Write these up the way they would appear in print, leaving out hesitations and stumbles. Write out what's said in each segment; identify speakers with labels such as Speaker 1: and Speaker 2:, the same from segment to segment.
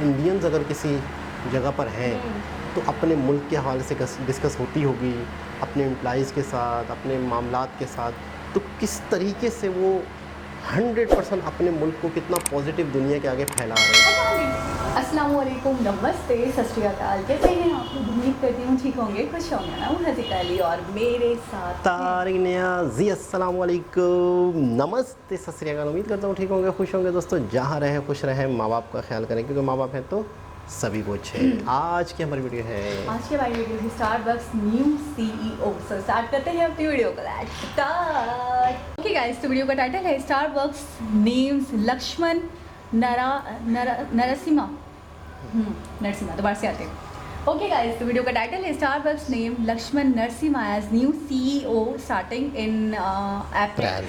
Speaker 1: Indians अगर किसी जगह पर हैं तो अपने मुल्क के हवाले से डिस्कस होती होगी अपने एम्प्लॉइज़ के साथ, अपने मामलात के साथ, तो किस तरीके से वो 100% अपने मुल्क को कितना पॉजिटिव दुनिया के आगे फैला रहे हैं।
Speaker 2: अस्सलाम वालेकुम, नमस्ते, सत श्री अकाल। कैसे हैं आप लोग? उम्मीद करती हूँ ठीक होंगे, खुश होंगे ना। हूँ हज़ीका अली और मेरे साथ
Speaker 1: तारिक नियाज़ी। अस्सलाम वालेकुम, नमस्ते, सत श्री अकाल। उम्मीद करता हूँ ठीक होंगे, खुश होंगे। दोस्तों जहाँ रहें खुश रहें, माँ बाप का ख्याल करें क्योंकि माँ बाप हैं तो सभी कुछ है। आज की हमारी वीडियो है,
Speaker 2: आज की हमारी वीडियो है Starbucks new CEO। So start करते हैं अपनी वीडियो को। Let's start. ओके गाइस, तो वीडियो का टाइटल है स्टारबक्स नेम्स लक्ष्मण नरसिम्हा। नरसिम्हा, दोबारा से आते हैं। ओके गाइस, तो वीडियो का टाइटल है Starbucks name Laxman Narasimha as new CEO starting in April.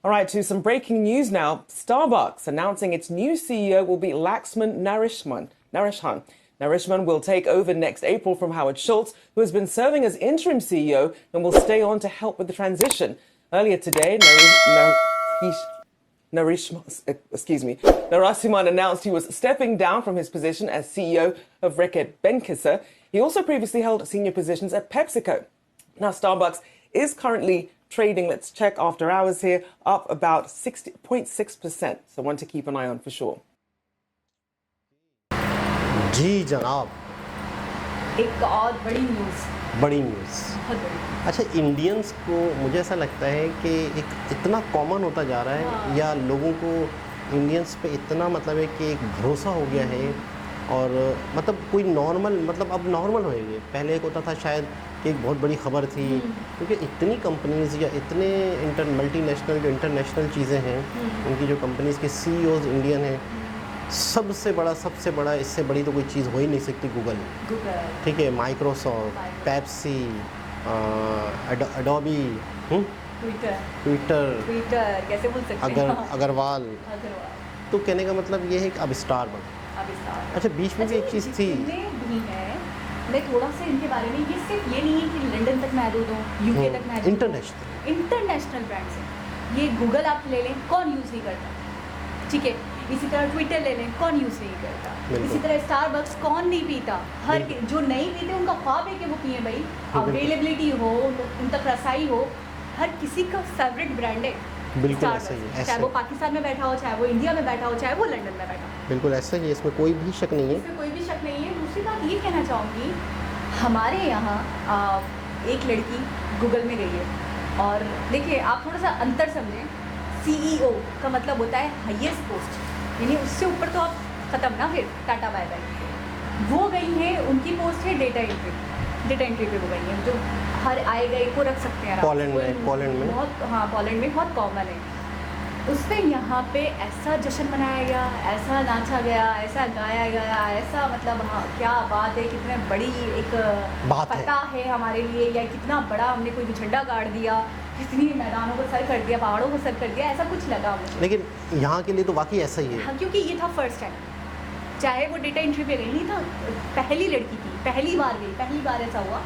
Speaker 3: All right, to some breaking news now. Starbucks announcing its new CEO will be Laxman Narishman. Narishman will take over next April from Howard Schultz, who has been serving as interim CEO and will stay on to help with the transition. Earlier today, Narasimhan announced he was stepping down from his position as CEO of Reckitt Benckiser. He also previously held senior positions at PepsiCo. Now, Starbucks is currently trading, let's check after hours here, up about 60.6%. So one to keep an eye on for sure.
Speaker 1: जी जनाब,
Speaker 2: एक और बड़ी news,
Speaker 1: बड़ी news.
Speaker 2: बहुत बड़ी।
Speaker 1: अच्छा, Indians को मुझे ऐसा लगता है कि एक इतना कॉमन होता जा रहा है,
Speaker 2: हाँ।
Speaker 1: या लोगों को इंडियंस पे इतना मतलब है कि एक भरोसा हो गया है, और मतलब कोई नॉर्मल, मतलब अब नॉर्मल होएंगे। पहले एक होता था शायद कि एक बहुत बड़ी खबर थी, क्योंकि इतनी कंपनीज़ या इतने मल्टीनेशनल जो इंटरनेशनल चीज़ें हैं, उनकी जो कंपनीज़ के CEOs इंडियन हैं, सबसे बड़ा इससे बड़ी तो कोई चीज़ हो ही नहीं सकती गूगल। ठीक है, माइक्रोसॉफ्ट, पेप्सी, एडोबी, ट्विटर,
Speaker 2: कैसे बोल सकते हैं?
Speaker 1: अग्रवाल। तो कहने का मतलब ये है कि अब स्टारबक्स। अच्छा, बीच में भी एक चीज़ थी,
Speaker 2: भी है, मैं थोड़ा सा इनके बारे में, ये सिर्फ ये नहीं है कि लंदन तक महदूद हो, UK तक महदूद, इंटरनेशनल ब्रांड्स हैं। ये गूगल आप ले लें, कौन यूज़ नहीं करता? ठीक है, इसी तरह ट्विटर ले लें, कौन यूज़ नहीं करता? इसी तरह स्टारबक्स कौन नहीं पीता? जो नहीं पीते उनका ख्वाब है कि वो पिए भाई। अवेलेबिलिटी हो, उन तक रसाई हो, हर किसी का फेवरेट ब्रांड है।
Speaker 1: बिल्कुल ऐसा ही है,
Speaker 2: चाहे वो पाकिस्तान में बैठा हो, चाहे वो इंडिया में बैठा हो, चाहे वो लंदन में बैठा हो,
Speaker 1: बिल्कुल ऐसा ही है, इसमें कोई भी शक नहीं है।
Speaker 2: इसमें कोई भी शक नहीं है। दूसरी बात ये कहना चाहूँगी, हमारे यहाँ एक लड़की गूगल में गई है, और देखिए आप थोड़ा सा अंतर समझें। CEO का मतलब होता है हाईएस्ट पोस्ट, यानी उससे ऊपर तो आप ख़त्म ना, फिर टाटा बाय बाय। वो गई है, उनकी पोस्ट है डेटा एंट्री पे वो गई है, जो हर आए गए को रख सकते हैं।
Speaker 1: पोलैंड में
Speaker 2: बहुत, हाँ, पोलैंड में बहुत कॉमन है। उस पर यहाँ पे ऐसा जश्न मनाया गया, ऐसा नाचा गया, ऐसा गाया गया, ऐसा मतलब, हाँ, क्या बात है, कितने बड़ी एक फतह है हमारे लिए, या कितना बड़ा हमने कोई झंडा गाड़ दिया, कितनी मैदानों को सर कर दिया, पहाड़ों को सर कर दिया, ऐसा कुछ लगा मुझे।
Speaker 1: लेकिन यहाँ के लिए तो वाकई ऐसा ही है।
Speaker 2: हाँ, क्योंकि ये था फर्स्ट टाइम, चाहे वो डेटा एंट्री पे गई, नहीं था, पहली लड़की थी, पहली बार ऐसा हुआ।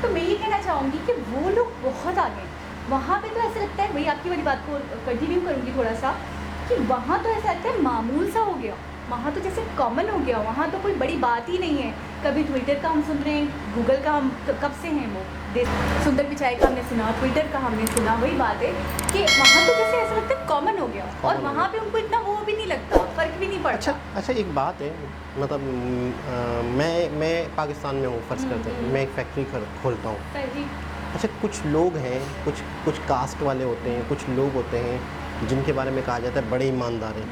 Speaker 2: तो मैं ये कहना चाहूँगी कि वो लोग बहुत आगे हैं। वहाँ पे तो ऐसा लगता है, वही आपकी वाली बात को कंटिन्यू करूँगी थोड़ा सा, कि वहाँ तो ऐसा लगता है मामूल सा हो गया, वहाँ तो जैसे कॉमन हो गया, वहाँ तो कोई बड़ी बात ही नहीं है। कभी ट्विटर का हम सुन रहे हैं, गूगल का हम कब से हैं वो सुंदर पिचाई का हमने सुना, ट्विटर का हमने सुना। वही बात है कि वहाँ तो जैसे ऐसा लगता है कॉमन हो गया, और वहाँ पे उनको इतना वो भी नहीं लगता, फ़र्क भी नहीं पड़ता।
Speaker 1: अच्छा, एक बात है, मतलब मैं पाकिस्तान में हूँ, फ़र्ज़ करते हैं मैं एक फैक्ट्री खोलता हूँ। अच्छा, कुछ लोग हैं, कुछ कास्ट वाले होते हैं, कुछ लोग होते हैं जिनके बारे में कहा जाता है बड़े ईमानदार हैं,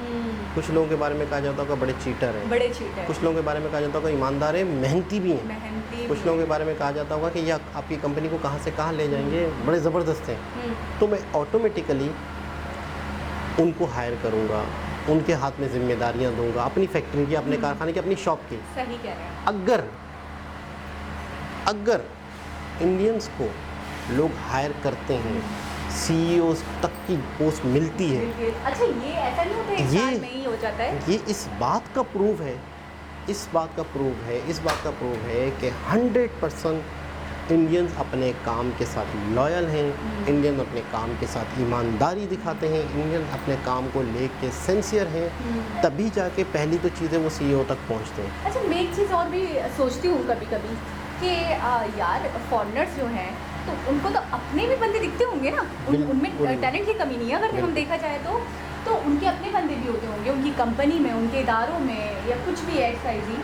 Speaker 1: कुछ लोगों के बारे में कहा जाता होगा बड़े चीटर हैं, कुछ लोगों के बारे में कहा जाता होगा ईमानदार है, मेहनती भी हैं, कुछ लोगों के बारे में कहा जाता होगा कि यह आपकी कंपनी को कहाँ से कहाँ ले जाएंगे, बड़े ज़बरदस्त हैं। तो मैं ऑटोमेटिकली उनको हायर करूँगा, उनके हाथ में जिम्मेदारियाँ दूँगा, अपनी फैक्ट्री की, अपने कारखाने की, अपनी शॉप की।
Speaker 2: सही कह रहे हैं।
Speaker 1: अगर इंडियंस को लोग हायर करते हैं, CEOs तक की पोस्ट मिलती है।
Speaker 2: अच्छा, ये ऐसा नहीं होता है, एक साल में ही हो जाता है?
Speaker 1: ये इस बात का प्रूफ है कि 100% इंडियंस अपने काम के साथ लॉयल हैं, इंडियन अपने काम के साथ ईमानदारी दिखाते हैं, इंडियन अपने काम को लेके सिंसियर हैं, तभी जाके पहली तो चीज़ें वो सीईओ तक पहुंचते हैं।
Speaker 2: अच्छा, मैं एक चीज़ और भी सोचती हूँ कभी कभी कि यार फॉरेनर्स जो हैं तो उनको तो अपने भी बंदे दिखते होंगे ना, उनमें टैलेंट की कमी नहीं है अगर हम देखा जाए तो उनके अपने बंदे भी होते होंगे उनकी कंपनी में, उनके इदारों में, या कुछ भी XYZ।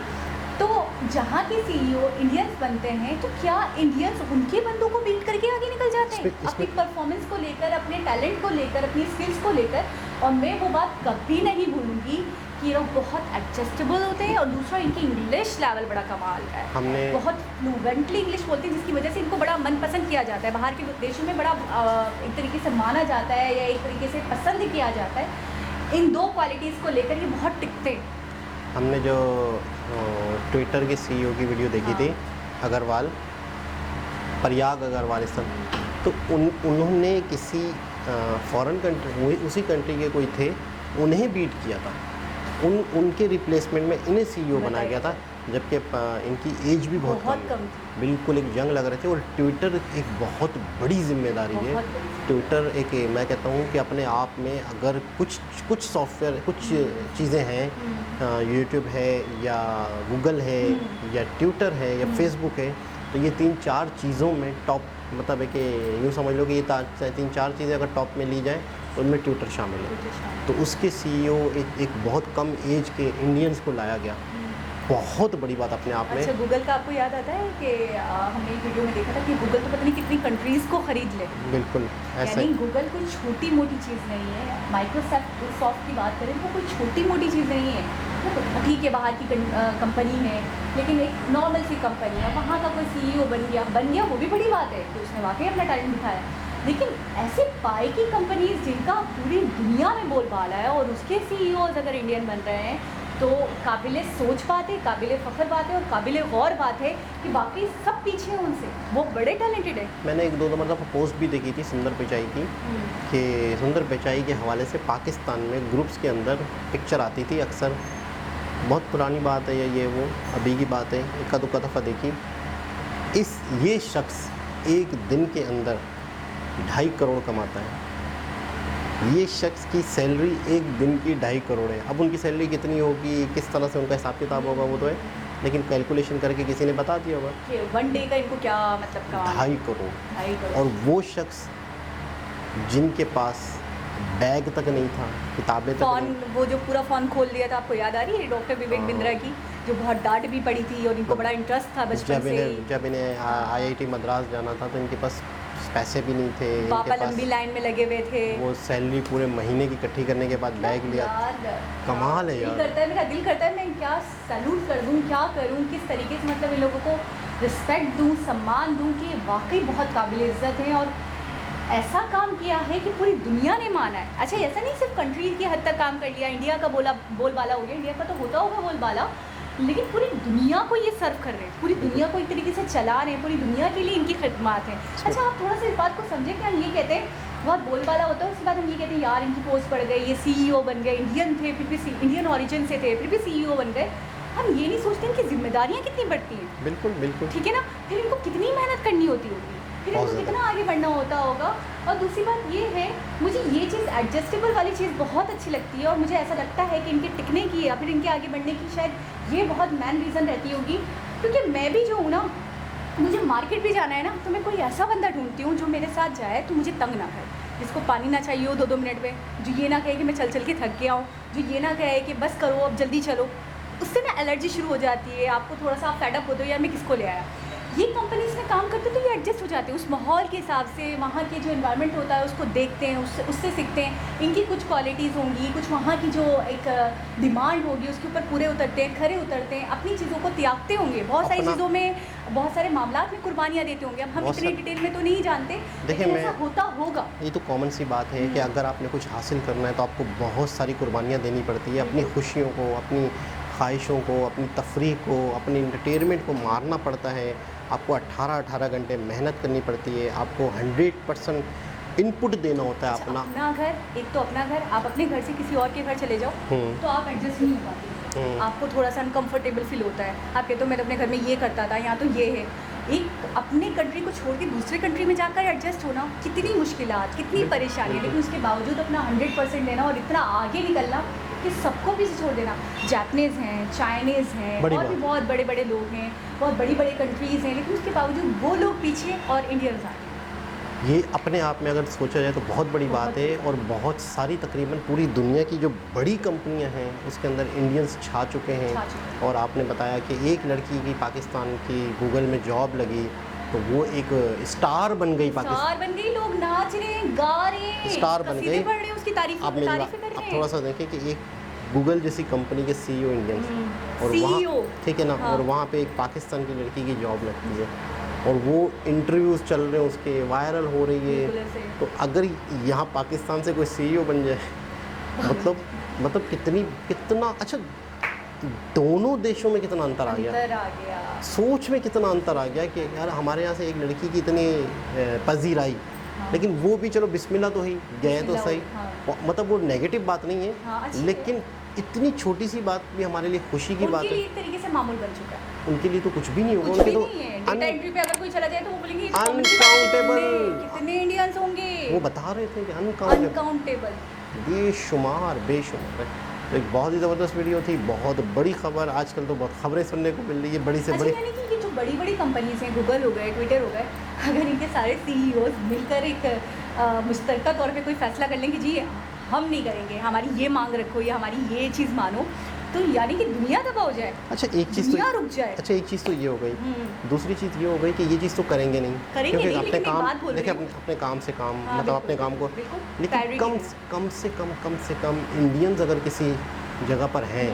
Speaker 2: तो जहाँ के सीईओ इंडियंस बनते हैं तो क्या इंडियंस उनके बंदों को बीट करके आगे निकल जाते हैं अपनी परफॉर्मेंस को लेकर, अपने टैलेंट को लेकर, अपनी स्किल्स को लेकर? और मैं वो बात कभी नहीं भूलूंगी कि ये लोग बहुत एडजस्टेबल होते हैं, और दूसरा इनकी इंग्लिश लेवल बड़ा कमाल का है।
Speaker 1: हमने
Speaker 2: बहुत फ्लुएंटली इंग्लिश बोलते हैं, जिसकी वजह से इनको बड़ा मनपसंद किया जाता है, बाहर के देशों में बड़ा एक तरीके से माना जाता है या एक तरीके से पसंद किया जाता है। इन दो क्वालिटीज़ को लेकर ये बहुत टिकते हैं।
Speaker 1: हमने जो ट्विटर के सीईओ की वीडियो देखी थी, अग्रवाल, प्रयाग अग्रवाल इस तरह, तो उन्होंने किसी फॉरेन कंट्री, उसी कंट्री के कोई थे, उन्हें बीट किया था, उनके रिप्लेसमेंट में इन्हें सीईओ बनाया गया था, जबकि इनकी एज भी बहुत कम थी, बिल्कुल एक जंग लग रहे थे। और ट्विटर एक बहुत बड़ी जिम्मेदारी है। ट्विटर एक, मैं कहता हूँ कि अपने आप में अगर कुछ सॉफ्टवेयर, कुछ चीज़ें हैं, यूट्यूब है या गूगल है या ट्विटर है या फेसबुक है, तो ये 3-4 चीज़ों में टॉप, मतलब है कि यूँ समझ लो कि ये 3-4 चीज़ें अगर टॉप में ली जाएँ उनमें ट्विटर शामिल है। तो उसके सीईओ एक बहुत कम एज के इंडियंस को लाया गया, बहुत बड़ी बात अपने आप में।
Speaker 2: अच्छा, गूगल का आपको याद आता है कि हमने एक वीडियो में देखा था कि गूगल तो पता नहीं कितनी कंट्रीज़ को ख़रीद ले।
Speaker 1: बिल्कुल ऐसा
Speaker 2: यानी गूगल कोई छोटी मोटी चीज़ नहीं है। माइक्रोसॉफ्ट की बात करें तो कोई छोटी मोटी चीज़ नहीं है। ठीक है, बाहर की कंपनी है, लेकिन एक नॉर्मल सी कंपनी है, वहाँ का कोई सीईओ बन गया, वो भी बड़ी बात है कि उसने वाकई अपना टैलेंट दिखाया। लेकिन ऐसे पाई की कंपनीज जिनका पूरी दुनिया में बोलबाला है और उसके सीईओज अगर इंडियन बन रहे हैं, तो काबिले सोच बात है, काबिले फ़ख्र बात है और काबिले गौर बात है कि बाकी सब पीछे हैं उनसे, वो बड़े टैलेंटेड है।
Speaker 1: मैंने 1-2 मतलब पोस्ट भी देखी थी सुंदर पिचाई की, कि सुंदर पिचाई के हवाले से पाकिस्तान में ग्रुप्स के अंदर पिक्चर आती थी अक्सर, बहुत पुरानी बात है या ये वो, अभी की बात है, इक्का दुक्का दफ़ा देखी। ये शख्स एक दिन के अंदर 2.5 करोड़ कमाता है। ये शख्स की सैलरी एक दिन की 2.5 करोड़ है। अब उनकी सैलरी कितनी होगी, किस तरह से उनका हिसाब किताब होगा वो तो है, लेकिन कैलकुलेशन करके किसी ने बता दिया होगा
Speaker 2: कि वन डे का इनको क्या मतलब
Speaker 1: 2.5 करोड़। और वो शख्स जिनके पास बैग तक नहीं था, किताबें तक नहीं,
Speaker 2: वो जो पूरा फ़ोन खोल दिया था, आपको याद आ रही है डॉक्टर विवेक बिंद्रा की, जो बहुत डांट भी पड़ी थी और इनको बड़ा इंटरेस्ट था बचपन से।
Speaker 1: जब इन्हें IIT मद्रास जाना था तो इनके पास पैसे भी नहीं थे,
Speaker 2: पापा लंबी लाइन में लगे हुए थे,
Speaker 1: वो सैलरी पूरे महीने की इकट्ठी करने के बाद बैग लिया। कमाल है यार।
Speaker 2: मेरा दिल करता है मैं क्या सैल्यूट कर दूं, क्या करूं, किस तरीके से मतलब इन लोगों को रिस्पेक्ट दूं, सम्मान दूं कि वाकई बहुत काबिल इज़्ज़त हैं और ऐसा काम किया है कि पूरी दुनिया ने माना है। अच्छा, ऐसा नहीं सिर्फ कंट्री की हद तक काम कर लिया, इंडिया का बोलबाला हो गया, इंडिया का तो होता होगा बोलबाला, लेकिन पूरी दुनिया को ये सर्व कर रहे हैं, पूरी दुनिया को एक तरीके से चला रहे हैं, पूरी दुनिया के लिए इनकी खिदमत है। अच्छा, आप थोड़ा सा इस बात को समझें कि हम ये कहते हैं बहुत बोलबाला होता है, उसके बाद हम ये कहते हैं यार इनकी पोस्ट बढ़ गई, ये सीईओ बन गए, इंडियन थे फिर भी इंडियन ओरिजिन से थे फिर भी सीईओ बन गए। हम ये नहीं सोचते इनकी जिम्मेदारियाँ कितनी बढ़ती हैं।
Speaker 1: बिल्कुल बिल्कुल,
Speaker 2: ठीक है ना, फिर इनको कितनी मेहनत करनी होती होगी, फिर इनको कितना आगे बढ़ना होता होगा। और दूसरी बात ये है, मुझे ये चीज़ एडजस्टेबल वाली चीज़ बहुत अच्छी लगती है और मुझे ऐसा लगता है कि इनके टिकने की या फिर इनके आगे बढ़ने की शायद ये बहुत मेन रीज़न रहती होगी, क्योंकि मैं भी जो हूँ ना, मुझे मार्केट भी जाना है ना, तो मैं कोई ऐसा बंदा ढूंढती हूँ जो मेरे साथ जाए तो मुझे तंग ना करे, जिसको पानी ना चाहिए हो 2-2 मिनट में, जो ये ना कहे कि मैं चल के थक गया हूँ, जो ये ना कहे कि बस करो अब जल्दी चलो, उससे ना एलर्जी शुरू हो जाती है, आपको थोड़ा सा आप फेडअप होते हो यार मैं किसको ले आया। ये कंपनीज में काम करते तो ये एडजस्ट हो जाते हैं उस माहौल के हिसाब से, वहाँ के जो एनवायरनमेंट होता है उसको देखते हैं, उससे सीखते हैं, इनकी कुछ क्वालिटीज़ होंगी, कुछ वहाँ की जो एक डिमांड होगी उसके ऊपर पूरे उतरते हैं, खरे उतरते हैं, अपनी चीज़ों को त्यागते होंगे, बहुत सारी चीज़ों में, बहुत सारे मामलात में कुर्बानियाँ देते होंगे। अब हम इतनी डिटेल में तो नहीं जानते,
Speaker 1: देखिए
Speaker 2: ऐसा होता होगा।
Speaker 1: ये तो कॉमन सी बात है कि अगर आपने कुछ हासिल करना है तो आपको बहुत सारी कुर्बानियाँ देनी पड़ती है, अपनी खुशियों को, अपनी ख्वाहिशों को, अपनी तफरीह को, अपनी इंटरटेनमेंट को मारना पड़ता है, आपको 18 घंटे मेहनत करनी पड़ती है, आपको 100% इनपुट देना होता है
Speaker 2: अपना घर, एक तो अपना घर, आप अपने घर से किसी और के घर चले जाओ तो आप एडजस्ट नहीं हो पाते, आपको थोड़ा सा अनकंफर्टेबल फील होता है, आप कहते हो मैं तो अपने घर में ये करता था, यहाँ तो ये है, एक अपने कंट्री को छोड़ के दूसरे कंट्री में जाकर एडजस्ट होना कितनी मुश्किलात, कितनी परेशानी, लेकिन उसके बावजूद अपना 100% देना और इतना आगे निकलना कि सबको भी छोड़ देना। जापानीज़ हैं, चाइनीज़ हैं,
Speaker 1: बड़ी
Speaker 2: और भी
Speaker 1: बात।
Speaker 2: बहुत बड़े बड़े लोग हैं, बहुत बड़ी बड़ी कंट्रीज़ हैं, लेकिन उसके बावजूद वो लोग पीछे और इंडियंस आगे।
Speaker 1: ये अपने आप में अगर सोचा जाए तो बहुत बड़ी बात है, और बहुत सारी तकरीबन पूरी दुनिया की जो बड़ी कंपनियां हैं उसके अंदर इंडियंस छा चुके हैं।
Speaker 2: छा चुके
Speaker 1: और आपने बताया कि एक लड़की की पाकिस्तान की गूगल में जॉब लगी तो वो एक स्टार बन गई पाकिस्तान।
Speaker 2: स्टार बन गई, लोग नाच रहे हैं, गा रहे हैं,
Speaker 1: स्टार बन
Speaker 2: कसीदे
Speaker 1: गई।
Speaker 2: पढ़ रहे हैं, उसकी
Speaker 1: आप मेरी
Speaker 2: तारीफें कर
Speaker 1: आप
Speaker 2: रहे
Speaker 1: थोड़ा
Speaker 2: हैं।
Speaker 1: सा देखें कि एक गूगल जैसी कंपनी के सीईओ इंडियंस और
Speaker 2: CEO,
Speaker 1: वहाँ, ठीक है ना,
Speaker 2: हाँ।
Speaker 1: और वहाँ पे एक पाकिस्तान की लड़की की जॉब लगती है और वो इंटरव्यूज़ चल रहे हैं, उसके वायरल हो रही
Speaker 2: बिल्कुल
Speaker 1: है।
Speaker 2: ऐसे।
Speaker 1: तो अगर यहाँ पाकिस्तान से कोई सीईओ बन जाए मतलब कितना अच्छा, दोनों देशों में कितना अंतर आ गया,
Speaker 2: अंतर आ गया।
Speaker 1: सोच में कितना अंतर आ गया कि यार हमारे यहाँ से एक लड़की की इतनी पजीर आई, लेकिन वो भी चलो बिस्मिल्लाह तो ही गए तो
Speaker 2: बिस्मिल्लाह
Speaker 1: सही,
Speaker 2: हाँ।
Speaker 1: मतलब वो नेगेटिव बात नहीं
Speaker 2: हाँ,
Speaker 1: है,
Speaker 2: अच्छी है।
Speaker 1: लेकिन इतनी छोटी सी बात भी हमारे लिए खुशी की बात
Speaker 2: उनके
Speaker 1: है।
Speaker 2: लिए एक तरीके से मामूल बन चुका है।
Speaker 1: उनके लिए तो कुछ भी नहीं होगा,
Speaker 2: कुछ
Speaker 1: उनके
Speaker 2: भी
Speaker 1: तो
Speaker 2: नहीं है। डेटा एंट्री पे अगर कोई चला जाए तो वो बोलेंगे ये तो
Speaker 1: Uncountable।
Speaker 2: कितने इंडियंस होंगे,
Speaker 1: वो बता रहे थे कि अनकाउंटेबल,
Speaker 2: अनकाउंटेबल।
Speaker 1: बेशुमार बेशुमार। तो एक बहुत ही ज़बरदस्त वीडियो थी, बहुत बड़ी खबर। आजकल तो बहुत खबरें सुनने को मिल रही है, बड़ी से
Speaker 2: अच्छा,
Speaker 1: बड़ी।
Speaker 2: यानी कि ये जो बड़ी बड़ी कंपनीज हैं, गूगल हो गए, ट्विटर हो गए, अगर इनके सारे सीईओज मिलकर एक मुश्तरका तौर पे कोई फैसला कर लें कि जी हम नहीं करेंगे, हमारी ये मांग रखो या हमारी ये चीज़ मानो, तो यानी कि दुनिया तबाह हो जाए,
Speaker 1: अच्छा एक चीज़
Speaker 2: दुनिया रुक जाए।
Speaker 1: अच्छा एक चीज़ तो ये हो गई।
Speaker 2: हम्म।
Speaker 1: दूसरी चीज़ ये हो गई कि ये चीज़ तो करेंगे नहीं,
Speaker 2: करेंगे नहीं,
Speaker 1: अपने
Speaker 2: लेकिन एक
Speaker 1: काम,
Speaker 2: बात बोल
Speaker 1: देखिए
Speaker 2: रही हूँ।
Speaker 1: अपने काम से काम,
Speaker 2: हाँ,
Speaker 1: मतलब
Speaker 2: बिल्कुल,
Speaker 1: अपने काम को,
Speaker 2: बिल्कुल,
Speaker 1: लेकिन
Speaker 2: priority
Speaker 1: कम
Speaker 2: देना।
Speaker 1: कम से कम इंडियंस अगर किसी जगह पर हैं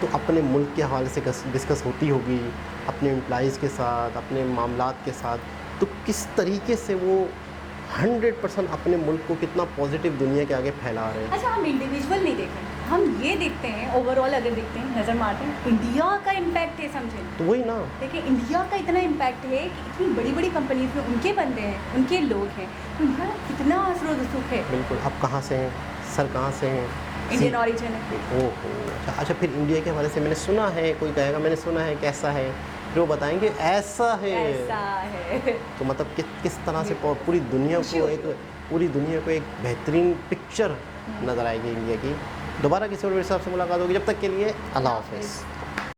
Speaker 1: तो अपने मुल्क के हवाले से डिस्कस होती होगी, अपने एम्प्लॉइज़ के साथ, अपने मामलात के साथ, तो किस तरीके से वो 100% अपने मुल्क को कितना पॉजिटिव दुनिया के आगे फैला रहे हैं।
Speaker 2: अच्छा, हम इंडिविजुअल नहीं देखें, हम ये देखते हैं ओवरऑल, अगर देखते हैं, नज़र मारते हैं, इंडिया का इम्पैक्ट है, समझें।
Speaker 1: तो वही ना,
Speaker 2: देखिए इंडिया का इतना इम्पैक्ट है कि इतनी बड़ी बड़ी कंपनीज में उनके बंदे हैं, उनके लोग हैं, तो उनका कितना असर व रसूख है।
Speaker 1: बिल्कुल। आप कहाँ से हैं सर, कहाँ से हैं?
Speaker 2: इंडियन ऑरिजिन है।
Speaker 1: ओहो, अच्छा फिर इंडिया के हवाले से मैंने सुना है, कोई कहेगा मैंने सुना है, कैसा है, फिर वो बताएंगे ऐसा है।
Speaker 2: ऐसा है।
Speaker 1: तो मतलब किस तरह से पूरी दुनिया
Speaker 2: खुशी
Speaker 1: को
Speaker 2: होती
Speaker 1: एक बेहतरीन पिक्चर नज़र आएगी इंडिया की। दोबारा किसी और मेरे साथ से मुलाकात होगी, जब तक के लिए अल्लाह हाफ़िज़।